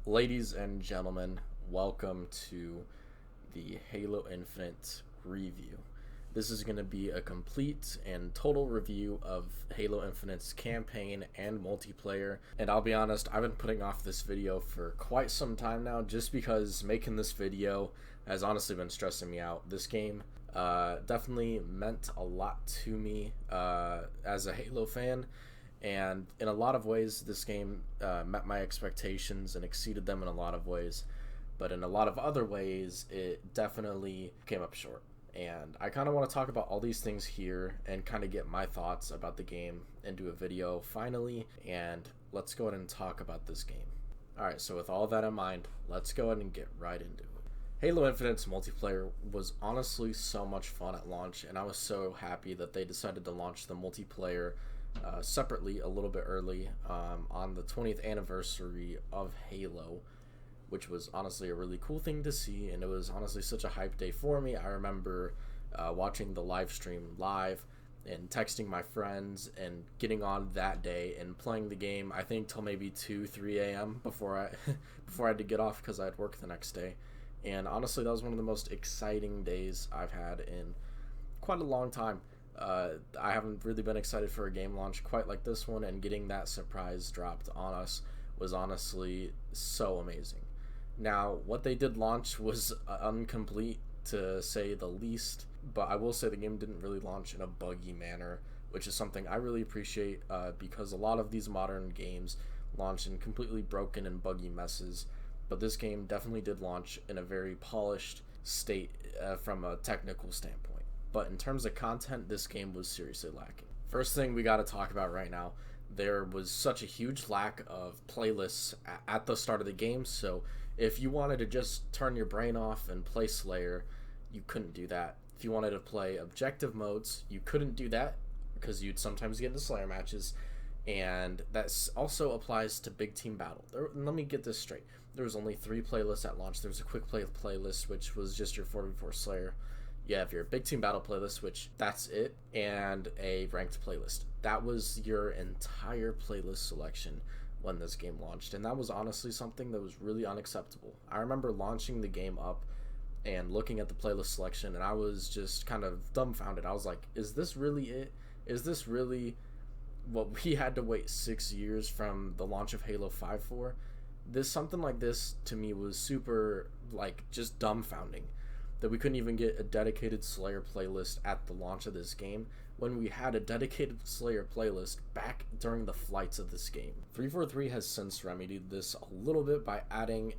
Ladies and gentlemen, welcome to the Halo Infinite review. This is going to be a complete and total review of Halo Infinite's campaign and multiplayer. And I'll be honest, I've been putting off this video for quite some time now just because making this video has honestly been stressing me out. This game definitely meant a lot to me as a Halo fan. And in a lot of ways, this game met my expectations and exceeded them in a lot of ways. But in a lot of other ways, it definitely came up short. And I kind of want to talk about all these things here and kind of get my thoughts about the game into a video finally. And let's go ahead and talk about this game. Alright, so with all that in mind, let's go ahead and get right into it. Halo Infinite's multiplayer was honestly so much fun at launch, and I was so happy that they decided to launch the multiplayer separately a little bit early on the 20th anniversary of Halo, which was honestly a really cool thing to see, and it was honestly such a hype day for me. I remember watching the live stream live and texting my friends and getting on that day and playing the game, I think till maybe 2-3 a.m. before I before I had to get off because I had work the next day. And honestly, that was one of the most exciting days I've had in quite a long time. I haven't really been excited for a game launch quite like this one, and getting that surprise dropped on us was honestly so amazing. Now, what they did launch was incomplete to say the least, but I will say the game didn't really launch in a buggy manner, which is something I really appreciate because a lot of these modern games launch in completely broken and buggy messes, but this game definitely did launch in a very polished state from a technical standpoint. But in terms of content, this game was seriously lacking. First thing we got to talk about right now, there was such a huge lack of playlists at the start of the game, so if you wanted to just turn your brain off and play Slayer, you couldn't do that. If you wanted to play objective modes, you couldn't do that because you'd sometimes get into Slayer matches, and that also applies to Big Team Battle. Let me get this straight. There was only 3 playlists at launch. There was a quick play playlist, which was just your 4v4 Slayer. You have your Big Team Battle playlist, which that's it, and a ranked playlist. That was your entire playlist selection when this game launched, and that was honestly something that was really unacceptable. I remember launching the game up and looking at the playlist selection, and I was just kind of dumbfounded. I was like, is this really it? Is this really what we had to wait 6 years from the launch of Halo 5 for? Something like this to me was super, just dumbfounding, that we couldn't even get a dedicated Slayer playlist at the launch of this game when we had a dedicated Slayer playlist back during the flights of this game. 343 has since remedied this a little bit by adding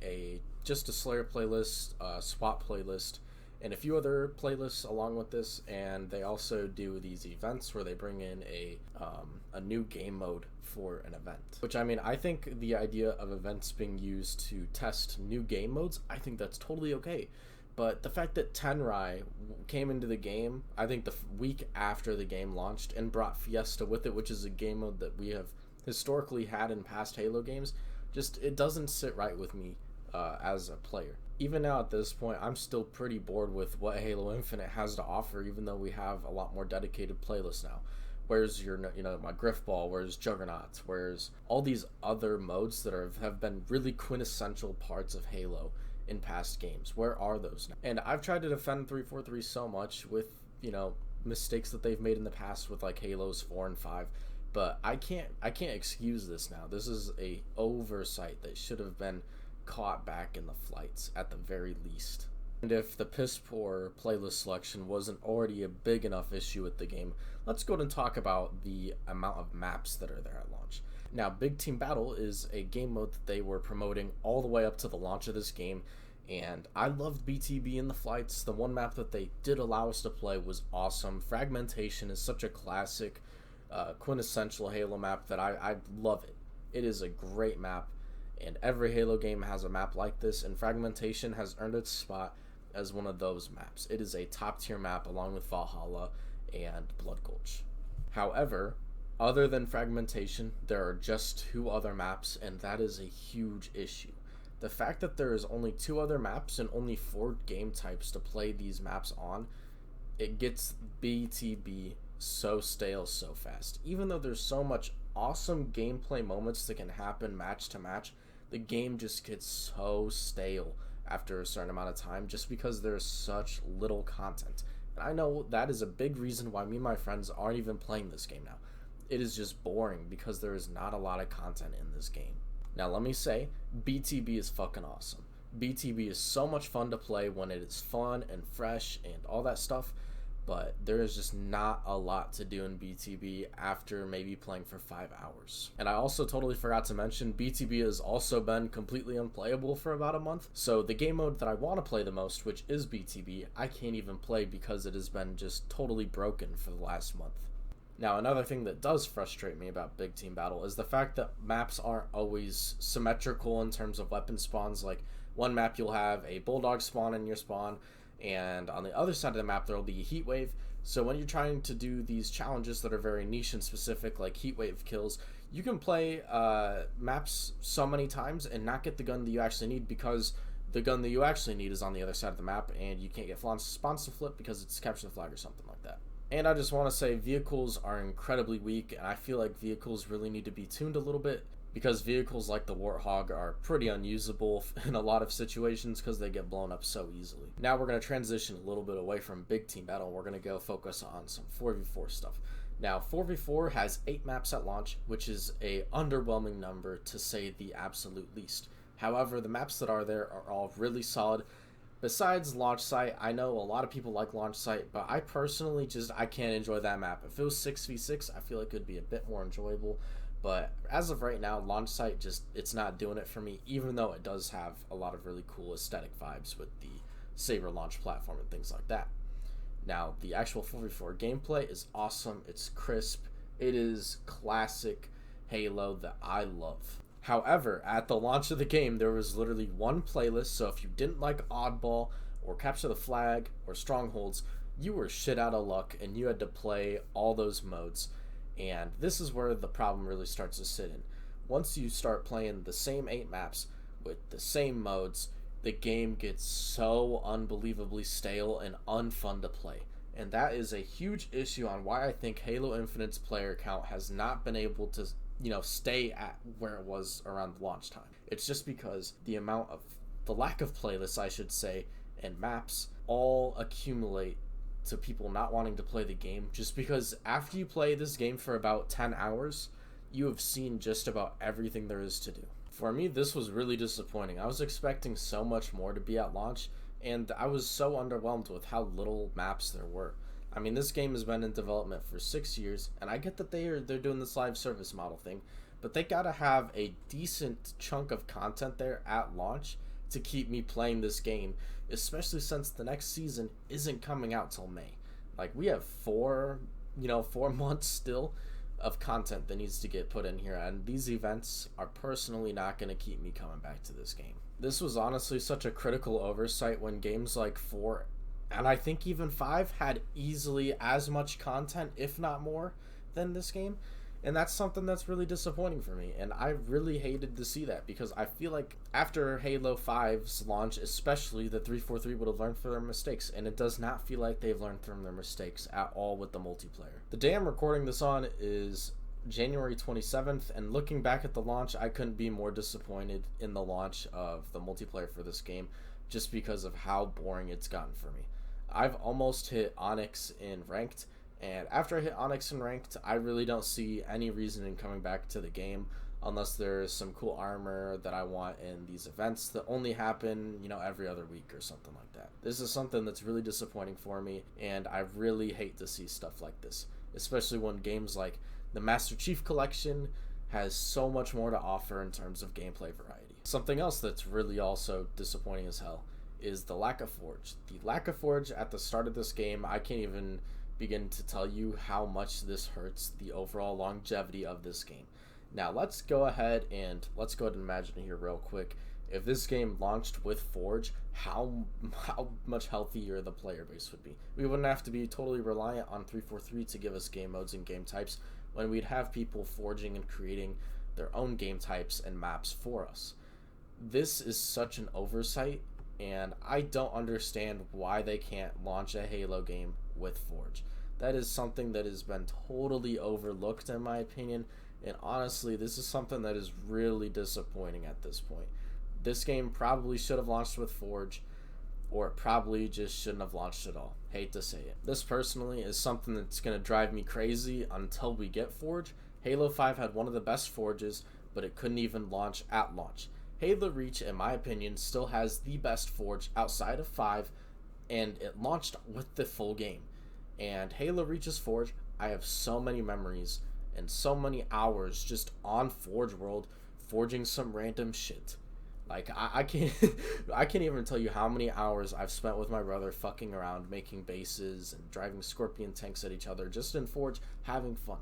just a Slayer playlist, SWAT playlist, and a few other playlists along with this, and they also do these events where they bring in a new game mode for an event. Which, I mean, I think the idea of events being used to test new game modes, I think that's totally okay. But the fact that Tenrai came into the game, I think the week after the game launched, and brought Fiesta with it, which is a game mode that we have historically had in past Halo games, it doesn't sit right with me as a player. Even now at this point, I'm still pretty bored with what Halo Infinite has to offer, even though we have a lot more dedicated playlists now. Where's my Griffball, where's Juggernauts, where's all these other modes that have been really quintessential parts of Halo in past games? Where are those now? And I've tried to defend 343 so much with, mistakes that they've made in the past with like Halos 4 and 5, but I can't excuse this now. This is a oversight that should have been caught back in the flights at the very least. And if the piss poor playlist selection wasn't already a big enough issue with the game, let's go ahead and talk about the amount of maps that are there at launch. Now, Big Team Battle is a game mode that they were promoting all the way up to the launch of this game, and I loved BTB in the flights. The one map that they did allow us to play was awesome. Fragmentation is such a classic, quintessential Halo map that I love it. It is a great map, and every Halo game has a map like this, and Fragmentation has earned its spot as one of those maps. It is a top-tier map along with Valhalla and Blood Gulch. However, other than Fragmentation, there are just 2 other maps, and that is a huge issue. The fact that there is only 2 other maps and only 4 game types to play these maps on, it gets BTB so stale so fast. Even though there's so much awesome gameplay moments that can happen match to match, the game just gets so stale after a certain amount of time just because there's such little content. And I know that is a big reason why me and my friends aren't even playing this game now. It is just boring because there is not a lot of content in this game. Now, let me say, BTB is fucking awesome. BTB is so much fun to play when it is fun and fresh and all that stuff, but there is just not a lot to do in BTB after maybe playing for 5 hours. And I also totally forgot to mention, BTB has also been completely unplayable for about a month, so the game mode that I want to play the most, which is BTB, I can't even play because it has been just totally broken for the last month. Now, another thing that does frustrate me about Big Team Battle is the fact that maps aren't always symmetrical in terms of weapon spawns. Like, one map you'll have a bulldog spawn in your spawn, and on the other side of the map there will be a heat wave. So when you're trying to do these challenges that are very niche and specific, like heat wave kills, you can play maps so many times and not get the gun that you actually need because the gun that you actually need is on the other side of the map, and you can't get spawns to flip because it's capture the flag or something like that. And I just want to say vehicles are incredibly weak, and I feel like vehicles really need to be tuned a little bit because vehicles like the Warthog are pretty unusable in a lot of situations because they get blown up so easily. Now we're going to transition a little bit away from Big Team Battle. We're going to go focus on some 4v4 stuff. Now, 4v4 has 8 maps at launch, which is a underwhelming number to say the absolute least. However, the maps that are there are all really solid. Besides Launch Site, I know a lot of people like Launch Site, but I personally I can't enjoy that map. If it was 6v6, I feel like it would be a bit more enjoyable. But as of right now, Launch Site it's not doing it for me, even though it does have a lot of really cool aesthetic vibes with the Saber launch platform and things like that. Now, the actual 4v4 gameplay is awesome. It's crisp. It is classic Halo that I love. However, at the launch of the game, there was literally one playlist, so if you didn't like Oddball or Capture the Flag or Strongholds, you were shit out of luck and you had to play all those modes. And this is where the problem really starts to sit in. Once you start playing the same 8 maps with the same modes, the game gets so unbelievably stale and unfun to play. And that is a huge issue on why I think Halo Infinite's player count has not been able to stay at where it was around the launch time. It's just because the lack of playlists, I should say, and maps all accumulate to people not wanting to play the game, just because after you play this game for about 10 hours, you have seen just about everything there is to do. For me, this was really disappointing. I was expecting so much more to be at launch, and I was so underwhelmed with how little maps there were. I mean, this game has been in development for 6 years, and I get that they're doing this live service model thing, but they gotta have a decent chunk of content there at launch to keep me playing this game, especially since the next season isn't coming out till May. Like, we have 4 months still of content that needs to get put in here, and these events are personally not going to keep me coming back to this game. This was honestly such a critical oversight when games like 4 and I think even 5 had easily as much content, if not more, than this game. And that's something that's really disappointing for me. And I really hated to see that because I feel like after Halo 5's launch, especially, the 343 would have learned from their mistakes. And it does not feel like they've learned from their mistakes at all with the multiplayer. The day I'm recording this on is January 27th. And looking back at the launch, I couldn't be more disappointed in the launch of the multiplayer for this game just because of how boring it's gotten for me. I've almost hit Onyx in Ranked. And after I hit Onyx and Ranked, I really don't see any reason in coming back to the game unless there's some cool armor that I want in these events that only happen, every other week or something like that. This is something that's really disappointing for me, and I really hate to see stuff like this, especially when games like the Master Chief Collection has so much more to offer in terms of gameplay variety. Something else that's really also disappointing as hell is the lack of Forge. The lack of Forge at the start of this game, I can't even begin to tell you how much this hurts the overall longevity of this game. Now let's go ahead and imagine here real quick, if this game launched with Forge, how much healthier the player base would be. We wouldn't have to be totally reliant on 343 to give us game modes and game types when we'd have people forging and creating their own game types and maps for us. This is such an oversight, and I don't understand why they can't launch a Halo game with Forge. That is something that has been totally overlooked in my opinion, And honestly, this is something that is really disappointing at this point. This game probably should have launched with Forge, or it probably just shouldn't have launched at all. Hate to say it. This personally is something that's going to drive me crazy until we get Forge. Halo 5 had one of the best Forges, but it couldn't even launch at launch. Halo Reach, in my opinion, still has the best Forge outside of 5, and it launched with the full game. And Halo Reach's Forge, I have so many memories and so many hours just on Forge World forging some random shit. Like, I can't I can't even tell you how many hours I've spent with my brother fucking around, making bases and driving Scorpion tanks at each other just in Forge, having fun.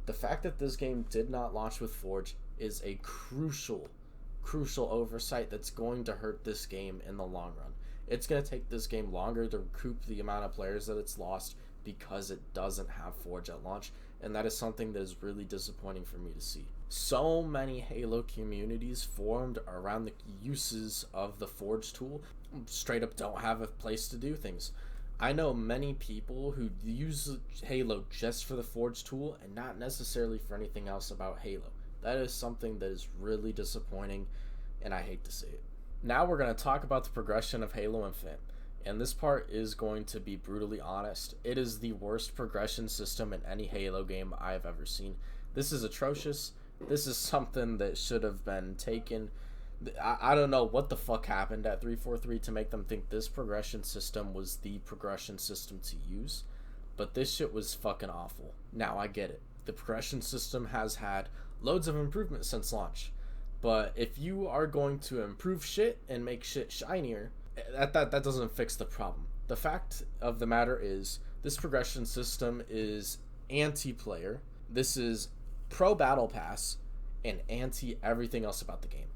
The fact that this game did not launch with Forge is a crucial oversight that's going to hurt this game in the long run. It's going to take this game longer to recoup the amount of players that it's lost because it doesn't have Forge at launch, and that is something that is really disappointing for me to see. So many Halo communities formed around the uses of the Forge tool straight up don't have a place to do things. I know many people who use Halo just for the Forge tool and not necessarily for anything else about Halo. That is something that is really disappointing, and I hate to say it. Now we're going to talk about the progression of Halo Infinite, and this part is going to be brutally honest. It is the worst progression system in any Halo game I've ever seen. This is atrocious. This is something that should have been taken. I don't know what the fuck happened at 343 to make them think this progression system was the progression system to use, but this shit was fucking awful. Now I get it. The progression system has had loads of improvements since launch, but if you are going to improve shit and make shit shinier, that doesn't fix the problem. The fact of the matter is, this progression system is anti-player. This is pro battle pass and anti everything else about the game.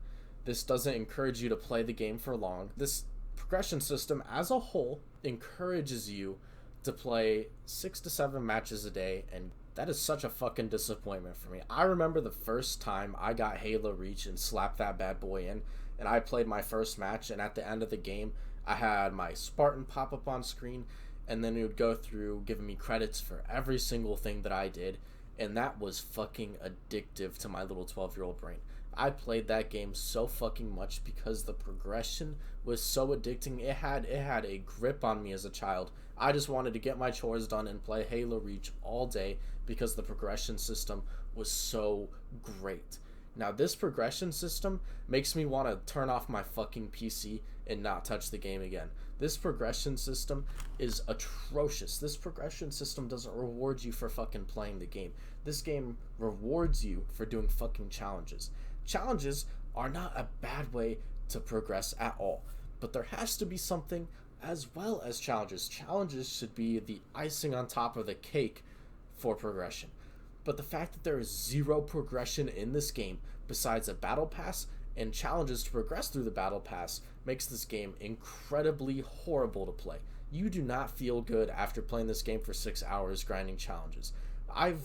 This doesn't encourage you to play the game for long. This progression system as a whole encourages you to play 6 to 7 matches a day, and that is such a fucking disappointment for me. I remember the first time I got Halo Reach and slapped that bad boy in, and I played my first match, and at the end of the game, I had my Spartan pop up on screen, and then it would go through giving me credits for every single thing that I did, and that was fucking addictive to my little 12-year-old brain. I played that game so fucking much because the progression was so addicting. It had a grip on me as a child. I just wanted to get my chores done and play Halo Reach all day because the progression system was so great. Now, this progression system makes me want to turn off my fucking PC and not touch the game again. This progression system is atrocious. This progression system doesn't reward you for fucking playing the game. This game rewards you for doing fucking challenges. Challenges are not a bad way to progress at all, but there has to be something as well as challenges. Challenges should be the icing on top of the cake for progression. But the fact that there is zero progression in this game besides a battle pass and challenges to progress through the battle pass makes this game incredibly horrible to play. You do not feel good after playing this game for 6 hours grinding challenges. I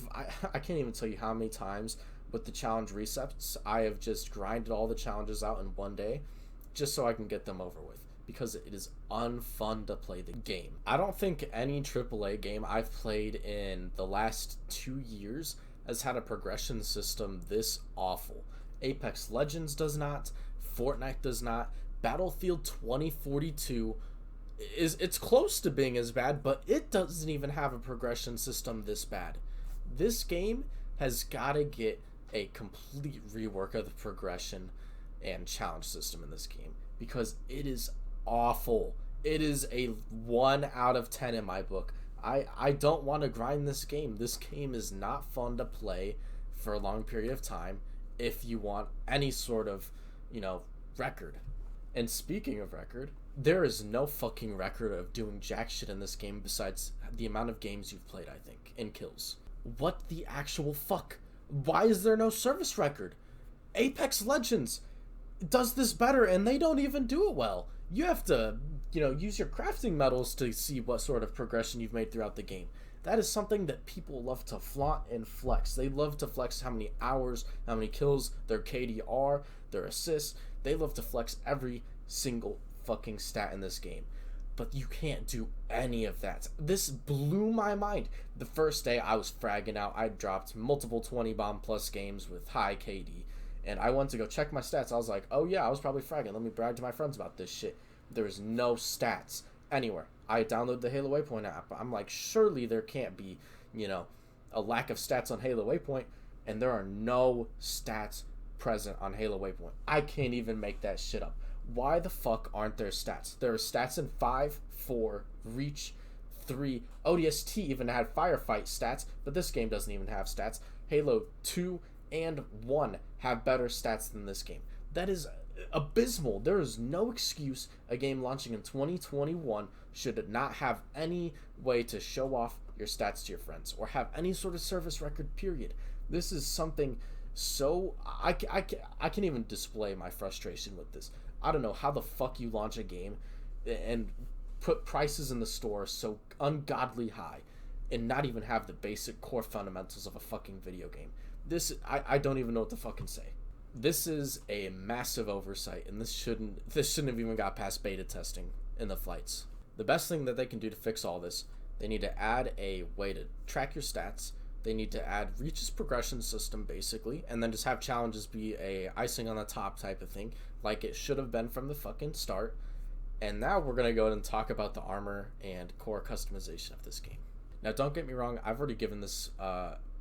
can't even tell you how many times with the challenge resets I have just grinded all the challenges out in one day just so I can get them over with, because it is unfun to play the game. I don't think any AAA game I've played in the last 2 years has had a progression system this awful. Apex Legends does not, Fortnite does not, Battlefield 2042 it's close to being as bad, but it doesn't even have a progression system this bad. This game has got to get a complete rework of the progression and challenge system in this game, because it is awful. It is a 1 out of 10 in my book. I don't want to grind this game. This game is not fun to play for a long period of time if you want any sort of, record. And speaking of record, there is no fucking record of doing jack shit in this game besides the amount of games you've played, I think, and kills. What the actual fuck? Why is there no service record? Apex Legends does this better, and they don't even do it well. You have to, use your crafting medals to see what sort of progression you've made throughout the game. That is something that people love to flaunt and flex. They love to flex how many hours, how many kills, their KDR, their assists. They love to flex every single fucking stat in this game. but you can't do any of that. This blew my mind. The first day I was fragging out. I dropped multiple 20 bomb plus games with high KD, and I went to go check my stats. I was like, oh yeah, I was probably fragging. Let me brag to my friends about this shit. There was no stats anywhere. I downloaded the Halo Waypoint app. I'm like, surely there can't be, a lack of stats on Halo Waypoint, and there are no stats present on Halo Waypoint. I can't even make that shit up. Why the fuck aren't there stats? There are stats in 5, 4, Reach, 3. ODST even had Firefight stats, but this game doesn't even have stats. Halo 2 and 1 have better stats than this game. That is abysmal. There is no excuse a game launching in 2021 should not have any way to show off your stats to your friends or have any sort of service record, period. This is something so... I can't even display my frustration with this. I don't know how the fuck you launch a game and put prices in the store so ungodly high and not even have the basic core fundamentals of a fucking video game. I don't even know what to fucking say. This is a massive oversight, and this shouldn't have even got past beta testing in the flights. The best thing that they can do to fix all this, they need to add a way to track your stats. They need to add Reach's progression system, basically, and then just have challenges be a icing on the top type of thing, like it should have been from the fucking start. And now we're going to go ahead and talk about the armor and core customization of this game. Now, don't get me wrong, I've already given this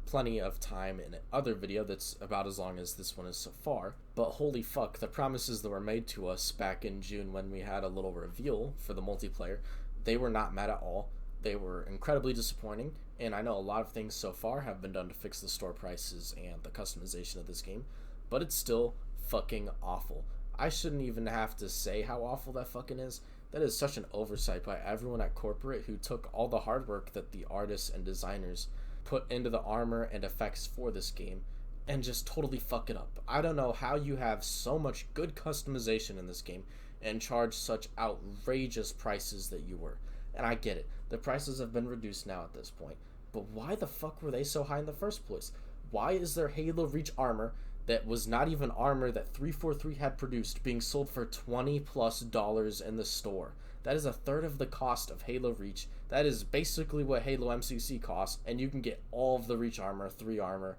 plenty of time in other video that's about as long as this one is so far, but holy fuck, the promises that were made to us back in June when we had a little reveal for the multiplayer, they were not met at all. They were incredibly disappointing, and I know a lot of things so far have been done to fix the store prices and the customization of this game, but it's still fucking awful. I shouldn't even have to say how awful that fucking is. That is such an oversight by everyone at corporate who took all the hard work that the artists and designers put into the armor and effects for this game and just totally fuck it up. I don't know how you have so much good customization in this game and charge such outrageous prices that you were. And I get it. The prices have been reduced now at this point. But why the fuck were they so high in the first place? Why is there Halo Reach armor that was not even armor that 343 had produced being sold for $20+ in the store? That is a third of the cost of Halo Reach. That is basically what Halo MCC costs, and you can get all of the Reach armor, 3 armor,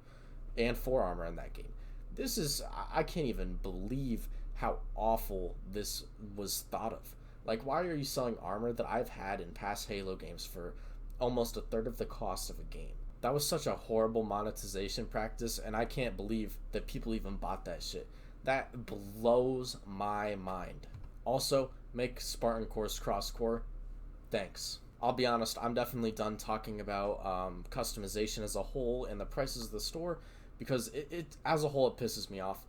and 4 armor in that game. This is... I can't even believe how awful this was thought of. Like, why are you selling armor that I've had in past Halo games for almost a third of the cost of a game? That was such a horrible monetization practice, and I can't believe that people even bought that shit. That blows my mind. Also, make Spartan Cores cross-core. Thanks. I'll be honest, I'm definitely done talking about customization as a whole and the prices of the store, because it as a whole, it pisses me off.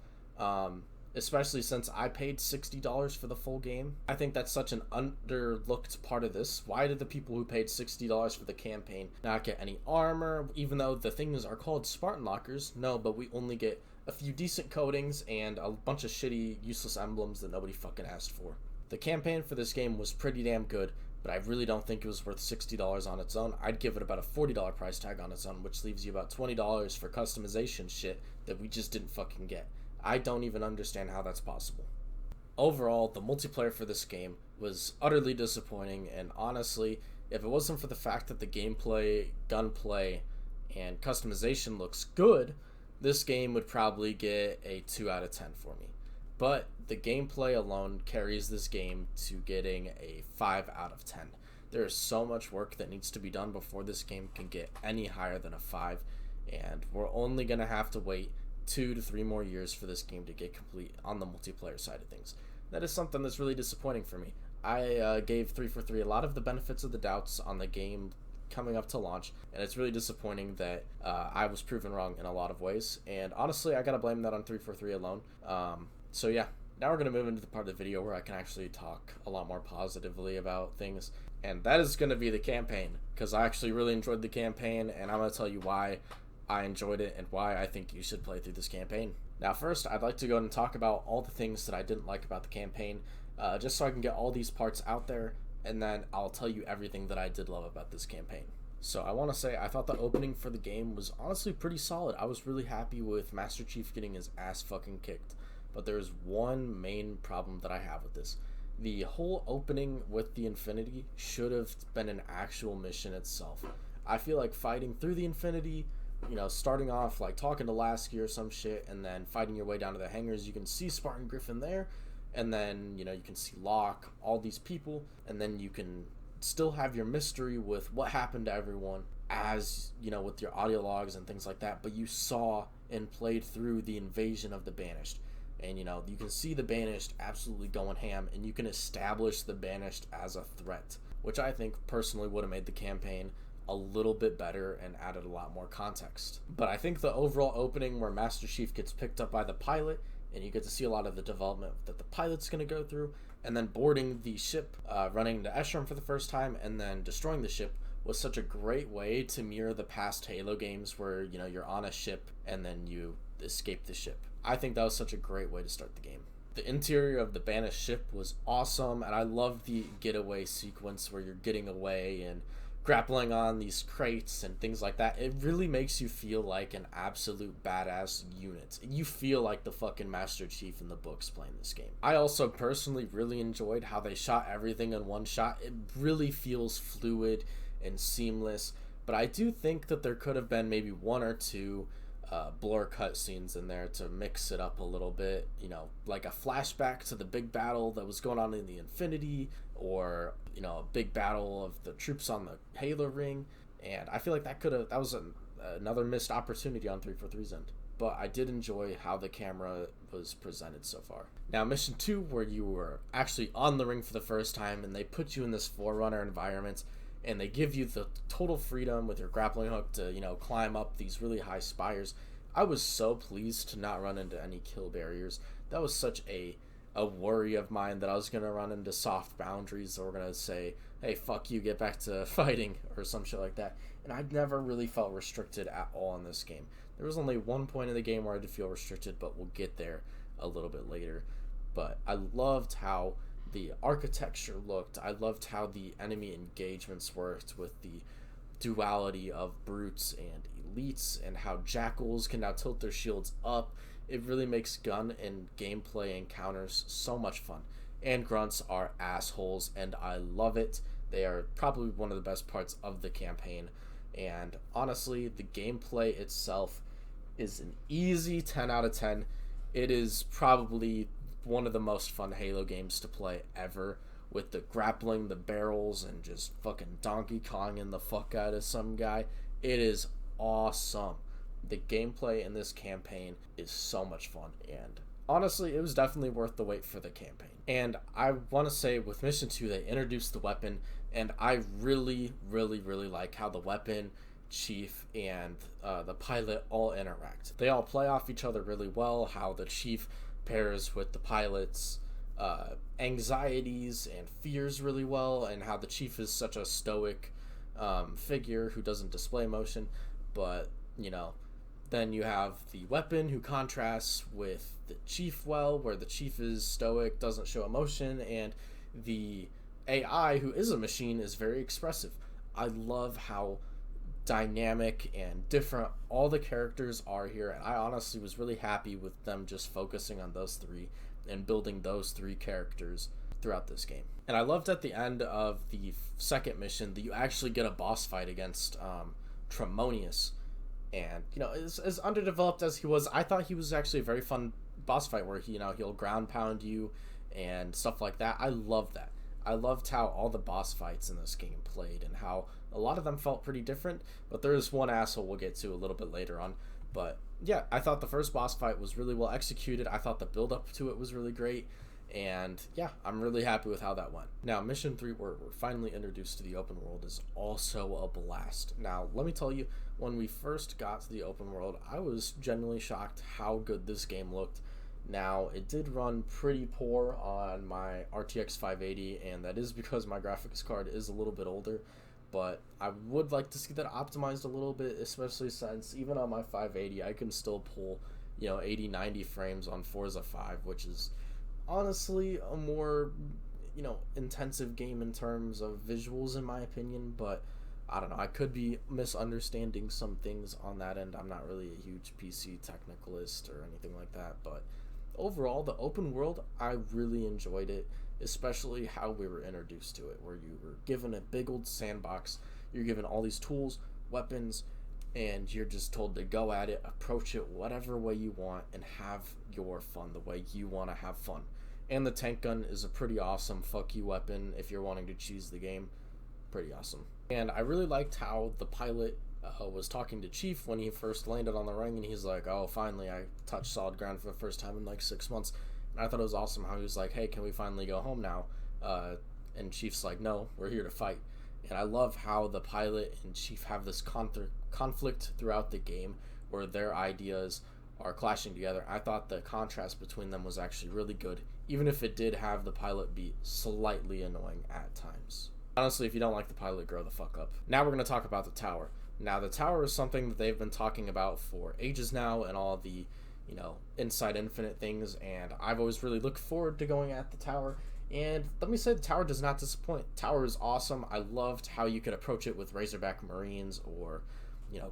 Especially since I paid $60 for the full game. I think that's such an underlooked part of this. Why did the people who paid $60 for the campaign not get any armor, even though the things are called Spartan Lockers? No, but we only get a few decent coatings and a bunch of shitty, useless emblems that nobody fucking asked for. The campaign for this game was pretty damn good, but I really don't think it was worth $60 on its own. I'd give it about a $40 price tag on its own, which leaves you about $20 for customization shit that we just didn't fucking get. I don't even understand how that's possible. Overall, the multiplayer for this game was utterly disappointing, and honestly, if it wasn't for the fact that the gameplay, gunplay, and customization looks good, this game would probably get a 2 out of 10 for me. But the gameplay alone carries this game to getting a 5 out of 10. There is so much work that needs to be done before this game can get any higher than a 5, and we're only going to have to wait 2 to 3 more years for this game to get complete on the multiplayer side of things. That is something that's really disappointing for me. I gave 343 a lot of the benefits of the doubts on the game coming up to launch, and it's really disappointing that I was proven wrong in a lot of ways, and honestly, I gotta blame that on 343 alone. So yeah, now we're gonna move into the part of the video where I can actually talk a lot more positively about things, and that is gonna be the campaign, because I actually really enjoyed the campaign, and I'm gonna tell you why I enjoyed it and why I think you should play through this campaign. Now first, I'd like to go and talk about all the things that I didn't like about the campaign, just so I can get all these parts out there, and then I'll tell you everything that I did love about this campaign. So I want to say I thought the opening for the game was honestly pretty solid. I was really happy with Master Chief getting his ass fucking kicked, but there's one main problem that I have with this, The whole opening with the Infinity should have been an actual mission itself. I feel like fighting through the Infinity, starting off like talking to Lasky or some shit, and then fighting your way down to the hangars, you can see Spartan Griffin there, and then, you can see Locke, all these people, and then you can still have your mystery with what happened to everyone as, with your audio logs and things like that, but you saw and played through the invasion of the Banished. And, you can see the Banished absolutely going ham, and you can establish the Banished as a threat, which I think personally would have made the campaign a little bit better and added a lot more context. But I think the overall opening where Master Chief gets picked up by the pilot, and you get to see a lot of the development that the pilot's going to go through, and then boarding the ship, running into Eshram for the first time, and then destroying the ship, was such a great way to mirror the past Halo games where, you're on a ship and then you escape the ship. I think that was such a great way to start the game. The interior of the Banished ship was awesome, and I love the getaway sequence where you're getting away and grappling on these crates and things like that. It really makes you feel like an absolute badass unit. You feel like the fucking Master Chief in the books playing this game. I also personally really enjoyed how they shot everything in one shot. It really feels fluid and seamless, but I do think that there could have been maybe one or two blur cutscenes in there to mix it up a little bit, like a flashback to the big battle that was going on in the Infinity, or a big battle of the troops on the Halo ring. And I feel like that was another missed opportunity on 343's end. But I did enjoy how the camera was presented so far. Now, mission 2, where you were actually on the ring for the first time, and they put you in this Forerunner environment, and they give you the total freedom with your grappling hook to, climb up these really high spires. I was so pleased to not run into any kill barriers. That was such a worry of mine, that I was going to run into soft boundaries that were going to say, hey, fuck you, get back to fighting, or some shit like that. And I never really felt restricted at all in this game. There was only one point in the game where I did feel restricted, but we'll get there a little bit later. But I loved how the architecture looked. I loved how the enemy engagements worked with the duality of brutes and elites, and how jackals can now tilt their shields up. It really makes gun and gameplay encounters so much fun. And grunts are assholes, and I love it. They are probably one of the best parts of the campaign. And honestly, the gameplay itself is an easy 10 out of 10. It is probably one of the most fun Halo games to play ever, with the grappling, the barrels, and just fucking Donkey Konging the fuck out of some guy. It is awesome. The gameplay in this campaign is so much fun, and honestly, it was definitely worth the wait for the campaign. And I want to say with Mission 2, they introduced the weapon, and I really, really, really like how the weapon, Chief, and the pilot all interact. They all play off each other really well, how the Chief pairs with the pilot's anxieties and fears really well, and how the Chief is such a stoic figure who doesn't display emotion, but, then you have the weapon who contrasts with the Chief well, where the Chief is stoic, doesn't show emotion, and the AI, who is a machine, is very expressive. I love how dynamic and different all the characters are here, and I honestly was really happy with them just focusing on those three and building those three characters throughout this game. And I loved at the end of the second mission that you actually get a boss fight against Tremonius. And, as underdeveloped as he was, I thought he was actually a very fun boss fight where he'll ground pound you and stuff like that. I love that. I loved how all the boss fights in this game played, and how a lot of them felt pretty different, but there is one asshole we'll get to a little bit later on. But yeah, I thought the first boss fight was really well executed. I thought the build up to it was really great, and yeah, I'm really happy with how that went. Now, Mission 3, where we're finally introduced to the open world, is also a blast. Now, let me tell you, when we first got to the open world, I was genuinely shocked how good this game looked. Now, it did run pretty poor on my RTX 580, and that is because my graphics card is a little bit older, but I would like to see that optimized a little bit, especially since even on my 580, I can still pull, 80, 90 frames on Forza 5, which is honestly a more, intensive game in terms of visuals, in my opinion, but I don't know, I could be misunderstanding some things on that end. I'm not really a huge PC technicalist or anything like that, but overall, the open world, I really enjoyed it, especially how we were introduced to it, where you were given a big old sandbox, you're given all these tools, weapons, and you're just told to go at it, approach it whatever way you want, and have your fun the way you want to have fun. And the tank gun is a pretty awesome fuck you weapon if you're wanting to choose the game. Pretty awesome. And I really liked how the pilot was talking to Chief when he first landed on the ring, and he's like, oh, finally I touched solid ground for the first time in like 6 months. And I thought it was awesome how he was like, hey, can we finally go home now? And Chief's like, no, we're here to fight. And I love how the pilot and Chief have this conflict throughout the game where their ideas are clashing together. I thought the contrast between them was actually really good, even if it did have the pilot be slightly annoying at times. Honestly, if you don't like the pilot, grow the fuck up. Now we're going to talk about the tower. Now, the tower is something that they've been talking about for ages now, and all the, Inside Infinite things, and I've always really looked forward to going at the tower. And let me say, the tower does not disappoint. The tower is awesome. I loved how you could approach it with Razorback Marines, or,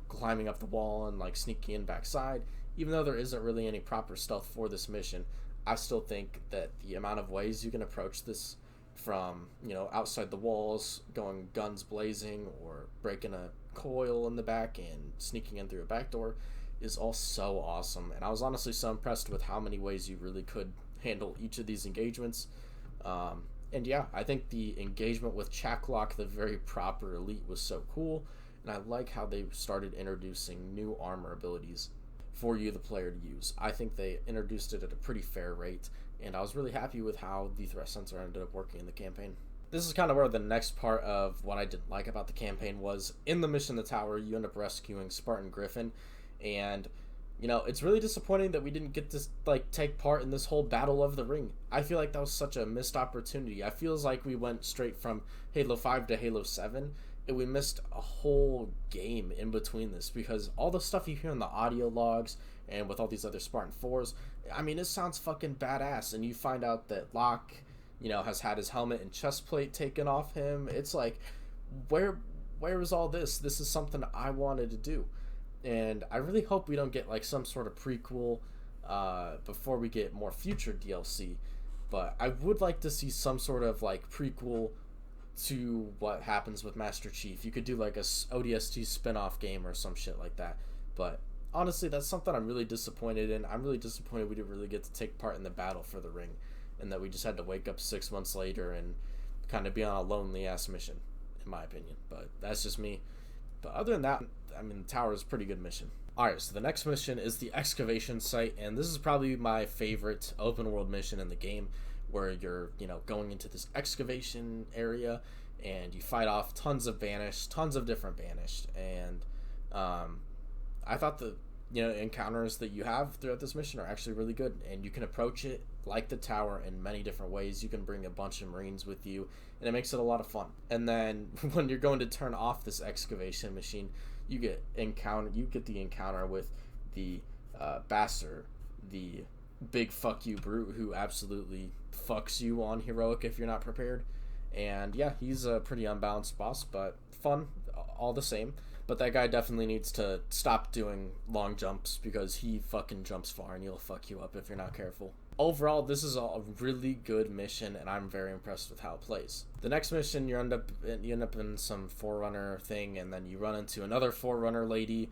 climbing up the wall and like sneaking in backside. Even though there isn't really any proper stealth for this mission, I still think that the amount of ways you can approach this, from outside the walls, going guns blazing, or breaking a coil in the back and sneaking in through a back door, is all so awesome. And I was honestly so impressed with how many ways you really could handle each of these engagements. And yeah, I think the engagement with Chaklock, the very proper elite, was so cool, and I like how they started introducing new armor abilities for you, the player, to use. I think they introduced it at a pretty fair rate, and I was really happy with how the threat sensor ended up working in the campaign. This is kind of where the next part of what I didn't like about the campaign was. In the mission the tower, you end up rescuing Spartan Griffin, and it's really disappointing that we didn't get to take part in this whole Battle of the Ring. I feel like that was such a missed opportunity. I feels like we went straight from Halo 5 to Halo 7, and we missed a whole game in between this, because all the stuff you hear in the audio logs and with all these other Spartan 4s, I mean, it sounds fucking badass, and you find out that Locke, has had his helmet and chest plate taken off him. It's like, where is all this? This is something I wanted to do. And I really hope we don't get some sort of prequel before we get more future DLC. But I would like to see some sort of prequel to what happens with Master Chief. You could do a ODST spin-off game or some shit like that. But honestly, that's something I'm really disappointed in. I'm really disappointed we didn't really get to take part in the battle for the ring, and that we just had to wake up 6 months later and kind of be on a lonely ass mission, in my opinion. But that's just me. But other than that, I mean, the tower is a pretty good mission. Alright, so the next mission is the excavation site, and this is probably my favorite open world mission in the game, where you're, going into this excavation area, and you fight off tons of banished, tons of different banished, and I thought the, encounters that you have throughout this mission are actually really good, and you can approach it like the tower in many different ways. You can bring a bunch of Marines with you, and it makes it a lot of fun. And then when you're going to turn off this excavation machine, you get the encounter with the Bastard, the big fuck you brute who absolutely fucks you on heroic if you're not prepared. And yeah, he's a pretty unbalanced boss, but fun all the same. But that guy definitely needs to stop doing long jumps, because he fucking jumps far and he'll fuck you up if you're not careful. Overall, this is a really good mission, and I'm very impressed with how it plays. The next mission, you end up in some Forerunner thing, and then you run into another Forerunner lady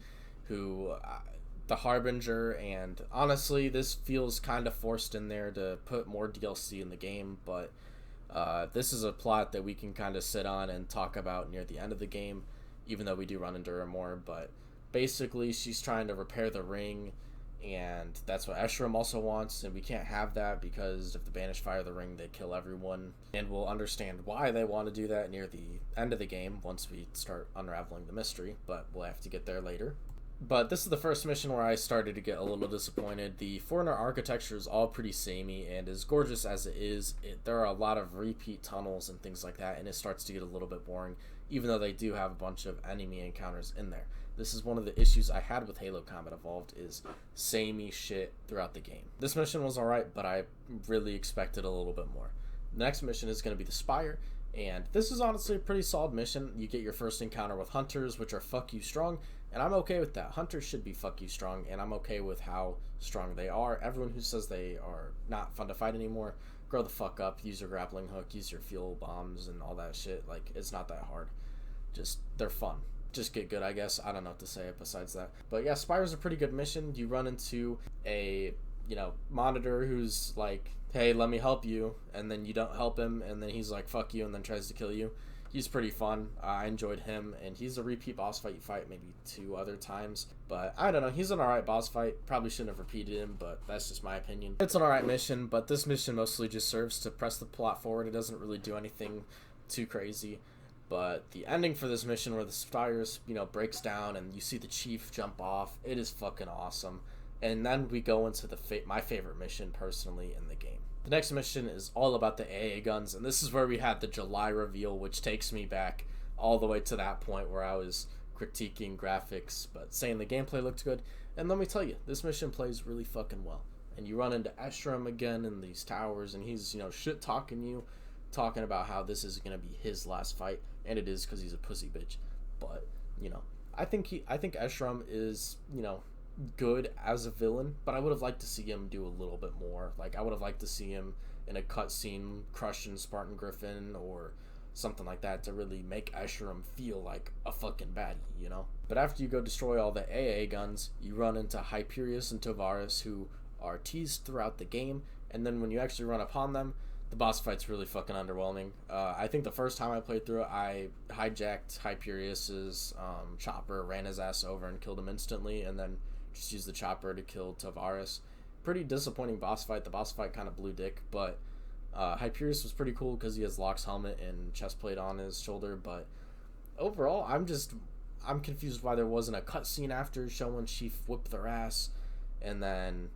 who, the Harbinger, and honestly, this feels kind of forced in there to put more DLC in the game, but this is a plot that we can kind of sit on and talk about near the end of the game, even though we do run into her more. But basically, she's trying to repair the ring, and that's what Escharum also wants, and we can't have that, because if the Banished fire the ring, they kill everyone. And we'll understand why they want to do that near the end of the game, once we start unraveling the mystery, but we'll have to get there later. But this is the first mission where I started to get a little disappointed. The Forerunner architecture is all pretty samey, and as gorgeous as it is, there are a lot of repeat tunnels and things like that, and it starts to get a little bit boring, even though they do have a bunch of enemy encounters in there. This is one of the issues I had with Halo Combat Evolved, is samey shit throughout the game. This mission was alright, but I really expected a little bit more. The next mission is going to be the Spire, and this is honestly a pretty solid mission. You get your first encounter with Hunters, which are fuck you strong, And I'm okay with that. Hunters should be fuck you strong, and I'm okay with how strong they are. Everyone who says they are not fun to fight anymore, grow the fuck up, use your grappling hook, use your fuel bombs and all that shit. Like, it's not that hard. Just, they're fun. Just get good, I guess. I don't know what to say besides that. But yeah, Spire's a pretty good mission. You run into a, monitor who's like, hey, let me help you, and then you don't help him, and then he's like, fuck you, and then tries to kill you. He's pretty fun. I enjoyed him, and he's a repeat boss fight you fight maybe 2 other times. But I don't know, he's an alright boss fight. Probably shouldn't have repeated him, but that's just my opinion. It's an alright mission, but this mission mostly just serves to press the plot forward. It doesn't really do anything too crazy. But the ending for this mission where the Spires, breaks down and you see the chief jump off, it is fucking awesome. And then we go into my favorite mission personally in the game. The next mission is all about the AA guns, and this is where we had the July reveal, which takes me back all the way to that point where I was critiquing graphics, but saying the gameplay looked good. And let me tell you, this mission plays really fucking well. And you run into Eshram again in these towers, and he's, shit talking you, talking about how this is going to be his last fight, and it is because he's a pussy bitch. But, I think Eshram is, good as a villain, but I would have liked to see him do a little bit more. Like, I would have liked to see him in a cutscene crushing Spartan Griffin or something like that to really make Eshram feel like a fucking baddie, But after you go destroy all the AA guns, you run into Hyperius and Tovaris, who are teased throughout the game, and then when you actually run upon them, the boss fight's really fucking underwhelming. I think the first time I played through it, I hijacked Hyperius's chopper, ran his ass over and killed him instantly, and then just used the chopper to kill Tovaris. Pretty disappointing boss fight. The boss fight kind of blew dick, but Hyperius was pretty cool because he has Locke's helmet and chest plate on his shoulder, but overall, I'm confused why there wasn't a cutscene after showing Chief whip their ass, and then,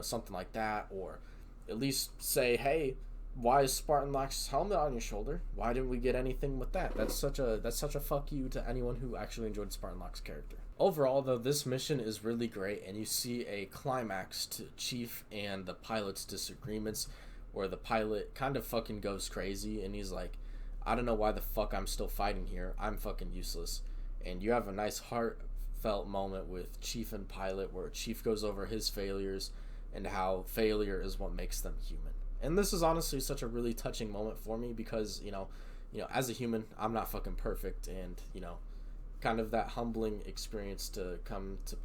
something like that, or at least say, hey, why is Spartan Locke's helmet on your shoulder? Why didn't we get anything with that? That's such a fuck you to anyone who actually enjoyed Spartan Locke's character. Overall, though, this mission is really great, and you see a climax to Chief and the pilot's disagreements, where the pilot kind of fucking goes crazy, and he's like, I don't know why the fuck I'm still fighting here. I'm fucking useless. And you have a nice heartfelt moment with Chief and Pilot, where Chief goes over his failures and how failure is what makes them human. And this is honestly such a really touching moment for me because, as a human, I'm not fucking perfect, and, kind of that humbling experience to come to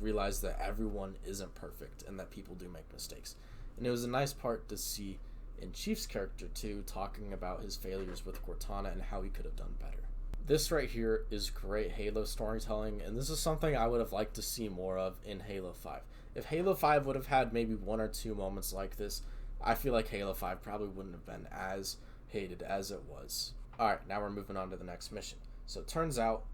realize that everyone isn't perfect and that people do make mistakes. And it was a nice part to see in Chief's character too, talking about his failures with Cortana and how he could have done better. This right here is great Halo storytelling, and this is something I would have liked to see more of in Halo 5. If Halo 5 would have had maybe 1 or 2 moments like this, I feel like Halo 5 probably wouldn't have been as hated as it was. Alright, now we're moving on to the next mission. So it turns out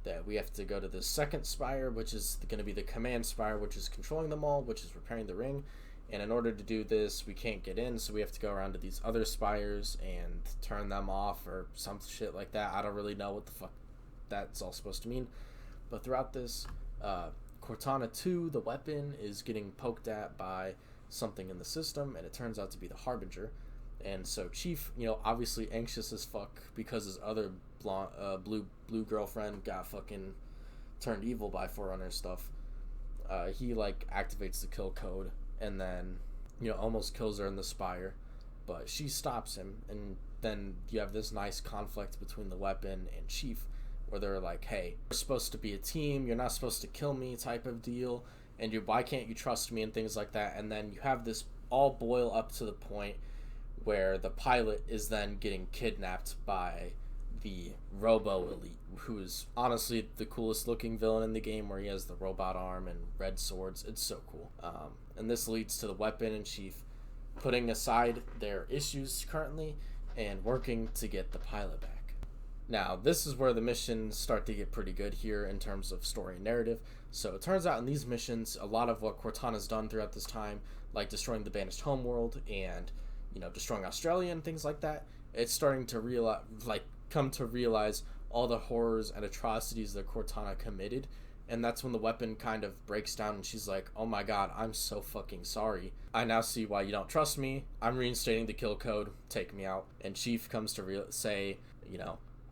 that we have to go to the second spire, which is going to be the command spire, which is controlling them all, which is repairing the ring. And in order to do this, we can't get in, so we have to go around to these other spires and turn them off or some shit like that. I don't really know what the fuck that's all supposed to mean. But throughout this, Cortana 2, the weapon, is getting poked at by something in the system, and it turns out to be the Harbinger. And so Chief, obviously anxious as fuck because his other blue girlfriend got fucking turned evil by Forerunner stuff. He activates the kill code and then almost kills her in the spire, but she stops him, and then you have this nice conflict between the weapon and Chief where they're like, hey, we're supposed to be a team, you're not supposed to kill me type of deal, and why can't you trust me and things like that. And then you have this all boil up to the point where the pilot is then getting kidnapped by the Robo Elite, who's honestly the coolest looking villain in the game, where he has the robot arm and red swords. It's so cool. And this leads to the weapon and Chief putting aside their issues currently and working to get the pilot back. Now, this is where the missions start to get pretty good here in terms of story and narrative. So it turns out in these missions, a lot of what Cortana's done throughout this time, like destroying the Banished Homeworld and, destroying Australia and things like that, it's starting to come to realize all the horrors and atrocities that Cortana committed. And that's when the weapon kind of breaks down and she's like, oh my god, I'm so fucking sorry. I now see why you don't trust me. I'm reinstating the kill code. Take me out. And Chief comes to say,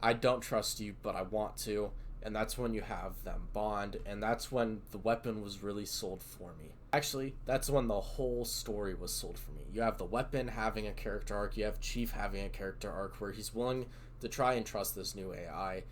I don't trust you, but I want to. and that's when you have them bond, and that's when the weapon was really sold for me. Actually, that's when the whole story was sold for me. You have the weapon having a character arc, you have Chief having a character arc where he's willing to try and trust this new AI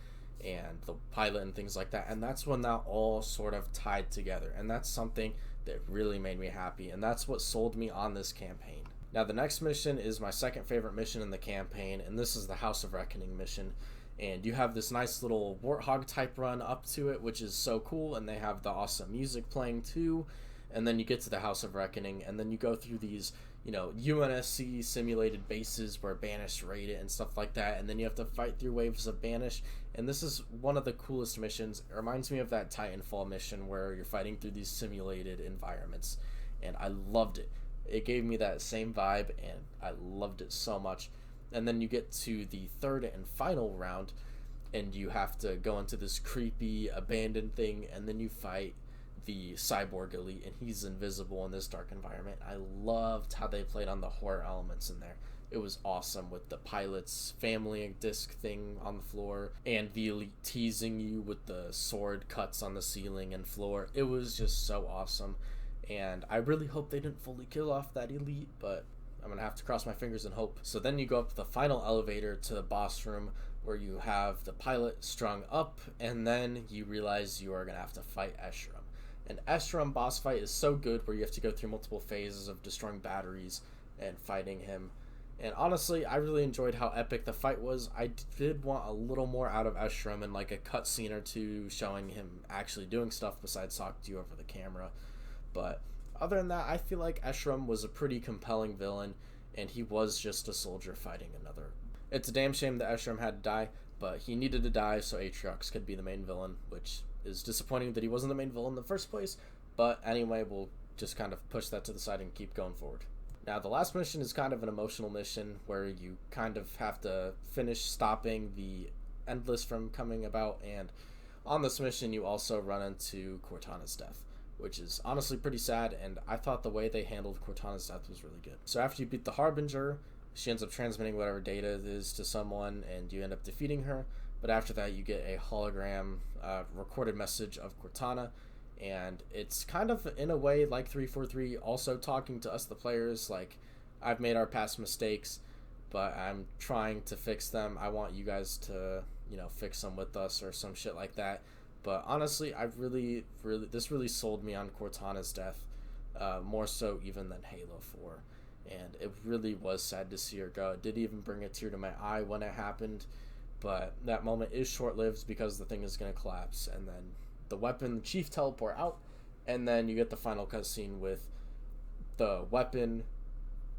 and the pilot and things like that, and that's when that all sort of tied together, and that's something that really made me happy, and that's what sold me on this campaign. Now the next mission is my second favorite mission in the campaign, and this is the House of Reckoning mission, and you have this nice little warthog type run up to it, which is so cool, and they have the awesome music playing too. And then you get to the House of Reckoning, and then you go through these, UNSC simulated bases where Banished raid it and stuff like that, and then you have to fight through waves of Banished, and this is one of the coolest missions. It reminds me of that Titanfall mission where you're fighting through these simulated environments, and I loved it. It gave me that same vibe, and I loved it so much. And then you get to the third and final round, and you have to go into this creepy abandoned thing, and then you fight the cyborg elite, and he's invisible in this dark environment. I loved how they played on the horror elements in there. It was awesome with the pilot's family disc thing on the floor, and the elite teasing you with the sword cuts on the ceiling and floor. It was just so awesome, and I really hope they didn't fully kill off that elite, but I'm gonna have to cross my fingers and hope. So then you go up to the final elevator to the boss room, where you have the pilot strung up, and then you realize you are gonna have to fight Eshram. An Eshram boss fight is so good, where you have to go through multiple phases of destroying batteries and fighting him. And honestly, I really enjoyed how epic the fight was. I did want a little more out of Eshram, and like a cutscene or two showing him actually doing stuff besides talking to you over the camera. But other than that, I feel like Eshram was a pretty compelling villain, and he was just a soldier fighting another. It's a damn shame that Eshram had to die, but he needed to die so Atriox could be the main villain, which is disappointing that he wasn't the main villain in the first place. But anyway, we'll just kind of push that to the side and keep going forward. Now, the last mission is kind of an emotional mission where you kind of have to finish stopping the Endless from coming about, and on this mission you also run into Cortana's death, which is honestly pretty sad, and I thought the way they handled Cortana's death was really good. So after you beat the Harbinger, she ends up transmitting whatever data it is to someone, and you end up defeating her. But after that, you get a hologram recorded message of Cortana, and it's kind of, in a way, like 343, also talking to us, the players, like, I've made our past mistakes, but I'm trying to fix them. I want you guys to, fix them with us, or some shit like that. But honestly, this really sold me on Cortana's death, more so even than Halo 4. And it really was sad to see her go. It did even bring a tear to my eye when it happened, but that moment is short-lived because the thing is going to collapse, and then the weapon, the Chief teleport out, and then you get the final cutscene with the weapon,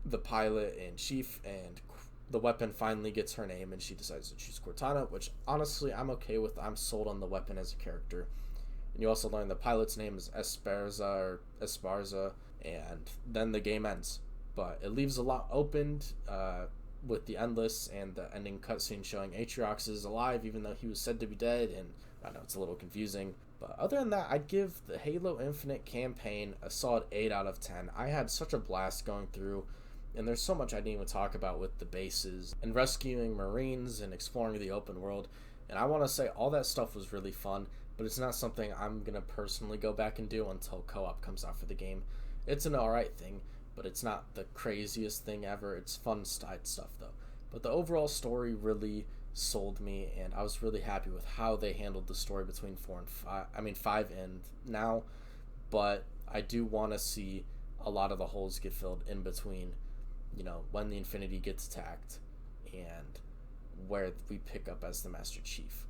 the pilot, and Chief, and the weapon finally gets her name, and she decides to choose Cortana, which honestly I'm okay with. I'm sold on the weapon as a character. And you also learn the pilot's name is Esparza, and then the game ends. But it leaves a lot opened with the Endless and the ending cutscene showing Atriox is alive even though he was said to be dead, and I know it's a little confusing. But other than that, I'd give the Halo Infinite campaign a solid 8 out of 10. I had such a blast going through, and there's so much I didn't even talk about with the bases and rescuing Marines and exploring the open world. And I want to say all that stuff was really fun, but it's not something I'm going to personally go back and do until co-op comes out for the game. It's an alright thing, but it's not the craziest thing ever. It's fun side stuff though. But the overall story really sold me, and I was really happy with how they handled the story between 5 and now. But I do want to see a lot of the holes get filled in between, when the Infinity gets attacked and where we pick up as the Master Chief.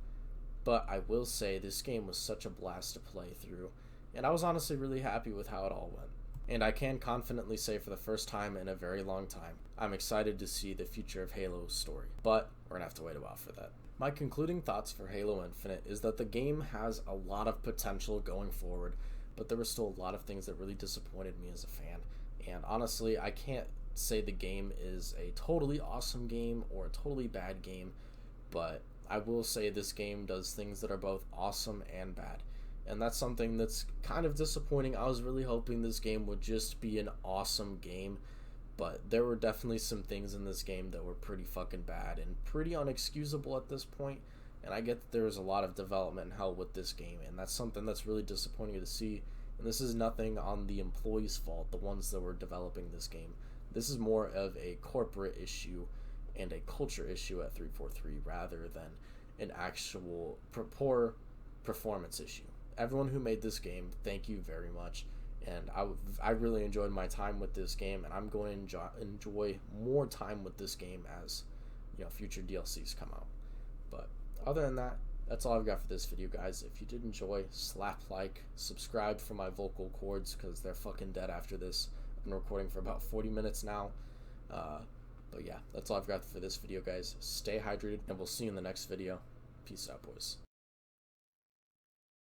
But I will say this game was such a blast to play through, and I was honestly really happy with how it all went. And I can confidently say for the first time in a very long time, I'm excited to see the future of Halo's story. But we're gonna have to wait a while for that. My concluding thoughts for Halo Infinite is that the game has a lot of potential going forward, but there were still a lot of things that really disappointed me as a fan. And honestly, I can't say the game is a totally awesome game or a totally bad game, but I will say this game does things that are both awesome and bad. And that's something that's kind of disappointing. I was really hoping this game would just be an awesome game, but there were definitely some things in this game that were pretty fucking bad and pretty unexcusable at this point. And I get that there's a lot of development hell with this game, and that's something that's really disappointing to see. And this is nothing on the employees' fault, the ones that were developing this game. This is more of a corporate issue and a culture issue at 343 rather than an actual poor performance issue. Everyone who made this game, thank you very much. And I really enjoyed my time with this game, and I'm going to enjoy more time with this game as future DLCs come out. But other than that, that's all I've got for this video, guys. If you did enjoy, slap like, subscribe for my vocal cords because they're fucking dead after this. I've been recording for about 40 minutes now. But yeah, that's all I've got for this video, guys. Stay hydrated, and we'll see you in the next video. Peace out, boys.